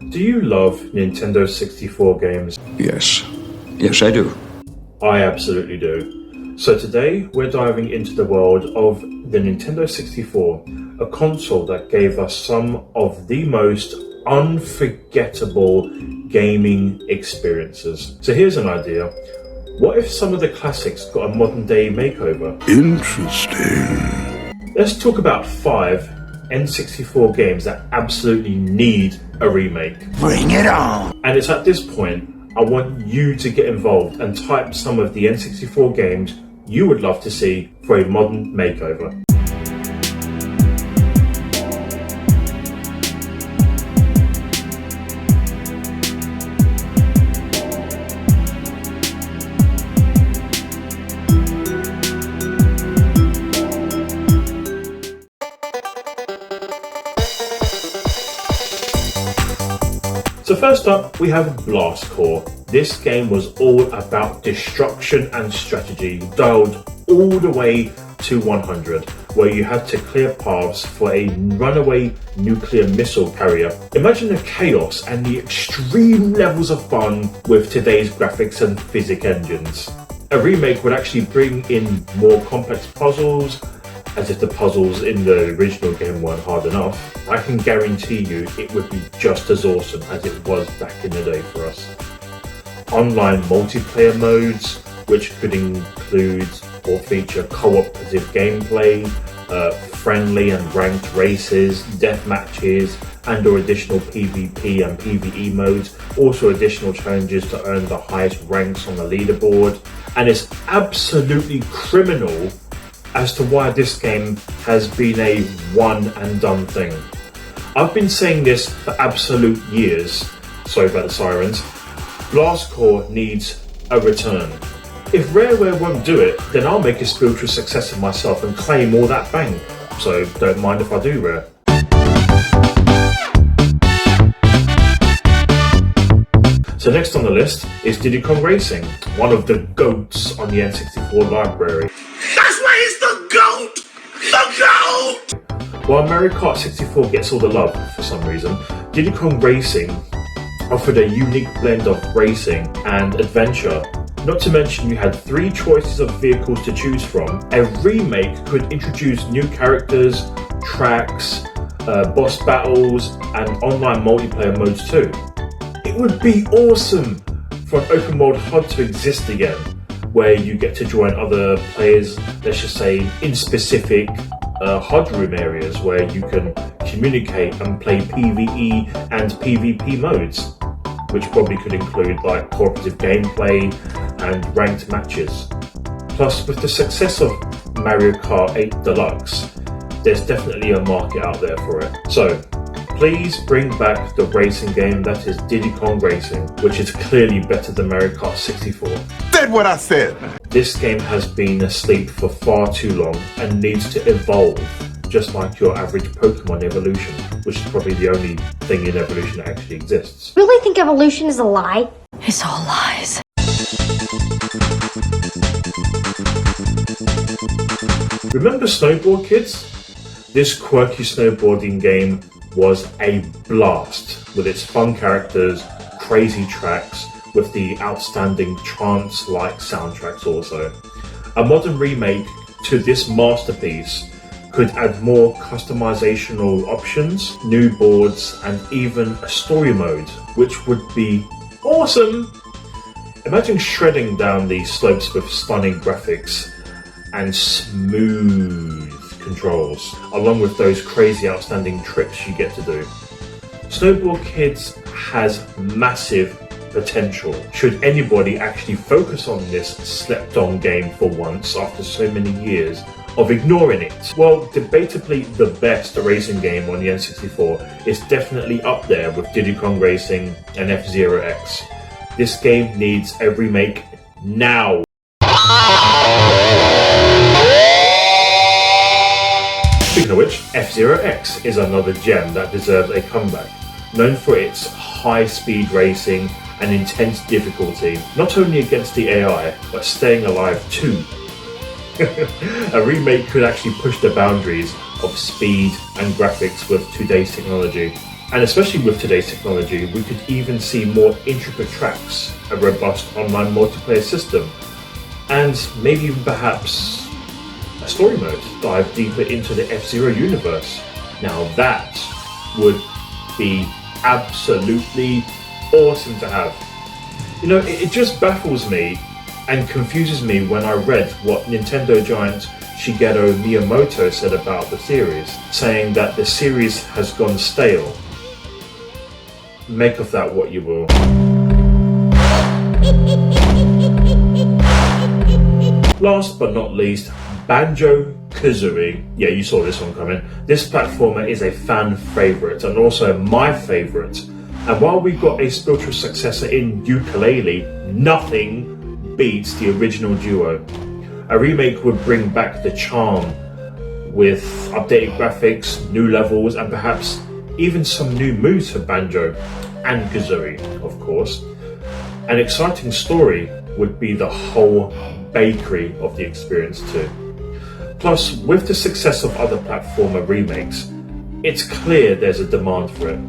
Do you love Nintendo 64 games? Yes. Yes, I do. I absolutely do. So today we're diving into the world of the Nintendo 64, a console that gave us some of the most unforgettable gaming experiences. So here's an idea. What if some of the classics got a modern day makeover? Interesting. Let's talk about 5 N64 games that absolutely need a remake. Bring it on. And it's at this point I want you to get involved and type some of the N64 games you would love to see for a modern makeover. So first up, we have Blast Corps. This game was all about destruction and strategy, dialed all the way to 100, where you had to clear paths for a runaway nuclear missile carrier. Imagine the chaos and the extreme levels of fun with today's graphics and physics engines. A remake would actually bring in more complex puzzles, as if the puzzles in the original game weren't hard enough. I can guarantee you it would be just as awesome as it was back in the day for us. Online multiplayer modes, which could include or feature cooperative gameplay, friendly and ranked races, death matches, and or additional PvP and PvE modes, also additional challenges to earn the highest ranks on the leaderboard. And it's absolutely criminal as to why this game has been a one and done thing. I've been saying this for absolute years, sorry about the sirens. Blast Corps needs a return. If Rareware won't do it, then I'll make a spiritual success of myself and claim all that bank. So don't mind if I do, Rare. So next on the list is Diddy Kong Racing, one of the GOATs on the N64 library. That's why he's the GOAT! The GOAT! While Mario Kart 64 gets all the love for some reason, Diddy Kong Racing offered a unique blend of racing and adventure. Not to mention you had 3 choices of vehicles to choose from. A remake could introduce new characters, tracks, boss battles, and online multiplayer modes too. It would be awesome for an open world HUD to exist again, where you get to join other players, let's just say in specific HUD room areas where you can communicate and play PvE and PvP modes, which probably could include like cooperative gameplay and ranked matches. Plus, with the success of Mario Kart 8 Deluxe, there's definitely a market out there for it. So please bring back the racing game that is Diddy Kong Racing, which is clearly better than Mario Kart 64. Said what I said. This game has been asleep for far too long and needs to evolve, just like your average Pokemon evolution, which is probably the only thing in evolution that actually exists. Really think evolution is a lie? It's all lies. Remember Snowboard Kids? This quirky snowboarding game was a blast with its fun characters, crazy tracks, with the outstanding trance-like soundtracks also. A modern remake to this masterpiece could add more customizational options, new boards, and even a story mode, which would be awesome. Imagine shredding down these slopes with stunning graphics and smooth controls, along with those crazy outstanding tricks you get to do. Snowboard Kids has massive potential. Should anybody actually focus on this slept-on game for once after so many years of ignoring it? Well, debatably the best racing game on the N64 is definitely up there with Diddy Kong Racing and F-Zero X. This game needs a remake now. Speaking of which, F-Zero X is another gem that deserves a comeback. Known for its high-speed racing and intense difficulty, not only against the AI, but staying alive too. A remake could actually push the boundaries of speed and graphics with today's technology. And especially with today's technology, we could even see more intricate tracks, a robust online multiplayer system, and maybe even perhaps a story mode, dive deeper into the F-Zero universe. Now that would be absolutely awesome to have. You know, it just baffles me and confuses me when I read what Nintendo giant Shigeru Miyamoto said about the series, saying that the series has gone stale. Make of that what you will. Last but not least, Banjo-Kazooie. Yeah, you saw this one coming. This platformer is a fan favourite and also my favourite. And while we got a spiritual successor in Yooka-Laylee, nothing beats the original duo. A remake would bring back the charm with updated graphics, new levels, and perhaps even some new moves for Banjo and Kazooie, of course. An exciting story would be the whole bakery of the experience too. Plus, with the success of other platformer remakes, it's clear there's a demand for it.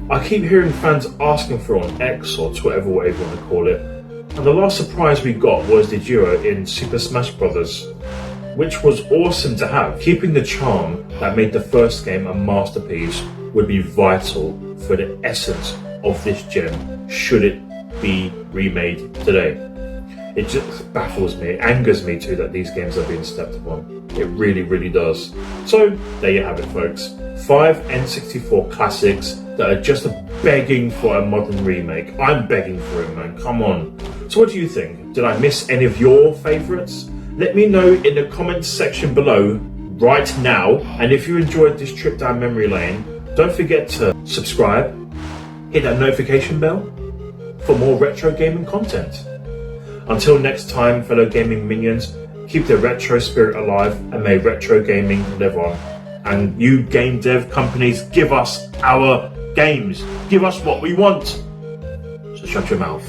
I keep hearing fans asking for it on X or Twitter, whatever you want to call it, and the last surprise we got was the duo in Super Smash Bros., which was awesome to have. Keeping the charm that made the first game a masterpiece would be vital for the essence of this gem should it be remade today. It just baffles me, it angers me too that these games are being stepped upon. It really, really does. So, there you have it folks. 5 N64 classics that are just begging for a modern remake. I'm begging for it, man, come on. So what do you think? Did I miss any of your favourites? Let me know in the comments section below right now. And if you enjoyed this trip down memory lane, don't forget to subscribe, hit that notification bell for more retro gaming content. Until next time, fellow gaming minions, keep the retro spirit alive and may retro gaming live on. And you game dev companies, give us our games. Give us what we want. So shut your mouth.